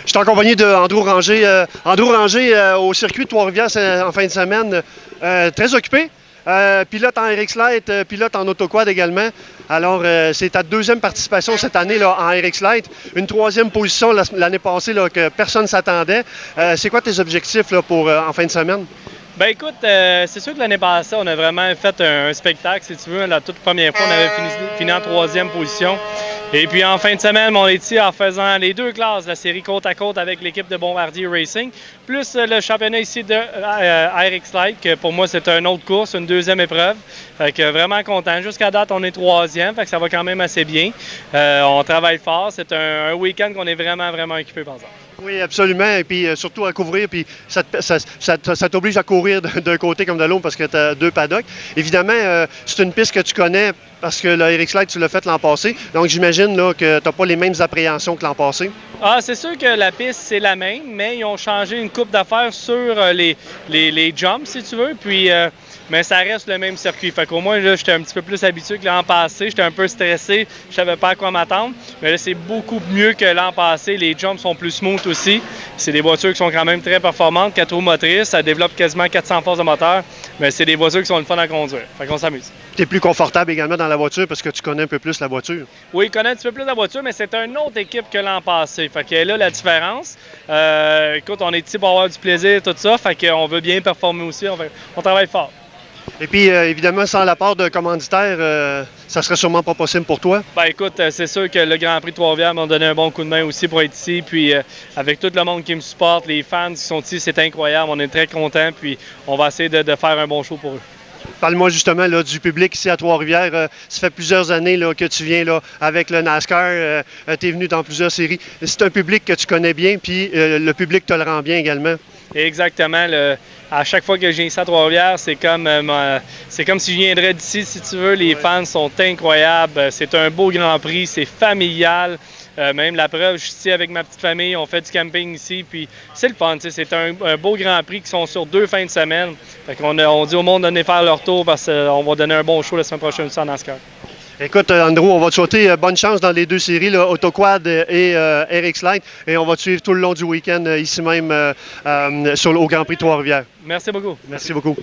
Je suis en compagnie d'Andrew Ranger. Andrew Ranger, au circuit de Trois-Rivières en fin de semaine, très occupé. Pilote en RX Light, pilote en autoquad également. Alors, c'est ta deuxième participation cette année là, en RX Light. Une troisième position l'année passée là, que personne ne s'attendait. C'est quoi tes objectifs là, pour en fin de semaine? Ben écoute, c'est sûr que l'année passée, on a vraiment fait un spectacle, si tu veux. La toute première fois, on avait fini en troisième position. Et puis en fin de semaine, on est ici en faisant les deux classes, la série côte à côte avec l'équipe de Bombardier Racing, plus le championnat ici de RX Light, que pour moi, c'est une autre course, une deuxième épreuve. Fait que vraiment content. Jusqu'à date, on est troisième, fait que ça va quand même assez bien. On travaille fort. C'est un week-end qu'on est vraiment, vraiment occupé par ça. Oui, absolument. Et puis surtout à couvrir, puis ça t'oblige à courir d'un côté comme de l'autre parce que tu as deux paddocks. Évidemment, c'est une piste que tu connais parce que le RX Light, tu l'as fait l'an passé. Donc j'imagine là, que tu n'as pas les mêmes appréhensions que l'an passé. Ah, c'est sûr que la piste, c'est la même, mais ils ont changé une coupe d'affaires sur les jumps, si tu veux. Puis, mais ça reste le même circuit. Fait qu'au moins, là, j'étais un petit peu plus habitué que l'an passé. J'étais un peu stressé. Je savais pas à quoi m'attendre. Mais là, c'est beaucoup mieux que l'an passé. Les jumps sont plus smooth aussi. C'est des voitures qui sont quand même très performantes, 4 roues motrices. Ça développe quasiment 400 forces de moteur. Mais c'est des voitures qui sont le fun à conduire. Fait qu'on s'amuse. Tu es plus confortable également dans la voiture parce que tu connais un peu plus la voiture. Oui, il connaît un petit peu plus la voiture, mais c'est une autre équipe que l'an passé. Fait qu'elle a la différence. Écoute, on est ici pour avoir du plaisir, tout ça. Fait qu'on veut bien performer aussi. On travaille fort. Et puis, évidemment, sans l'apport de commanditaires, ça serait sûrement pas possible pour toi. Ben écoute, c'est sûr que le Grand Prix de Trois-Rivières m'a donné un bon coup de main aussi pour être ici. Puis avec tout le monde qui me supporte, les fans qui sont ici, c'est incroyable. On est très contents. Puis on va essayer de faire un bon show pour eux. Parle-moi justement là, du public ici à Trois-Rivières. Ça fait plusieurs années là, que tu viens là, avec le NASCAR. Tu es venu dans plusieurs séries. C'est un public que tu connais bien, puis le public te le rend bien également. Exactement. À chaque fois que je viens ici à Trois-Rivières, c'est comme si je viendrais d'ici, si tu veux. Les fans sont incroyables. C'est un beau Grand Prix, c'est familial. Même la preuve, je suis ici avec ma petite famille, on fait du camping ici, puis c'est le fun. C'est un beau Grand Prix qui sont sur 2 fins de semaine. Fait qu'on on dit au monde de venir faire leur tour parce qu'on va donner un bon show la semaine prochaine aussi en NASCAR. Écoute, Andrew, on va te souhaiter bonne chance dans les deux séries, là, Autoquad et RX Light, et on va te suivre tout le long du week-end ici même au Grand Prix de Trois-Rivières. Merci beaucoup. Merci beaucoup.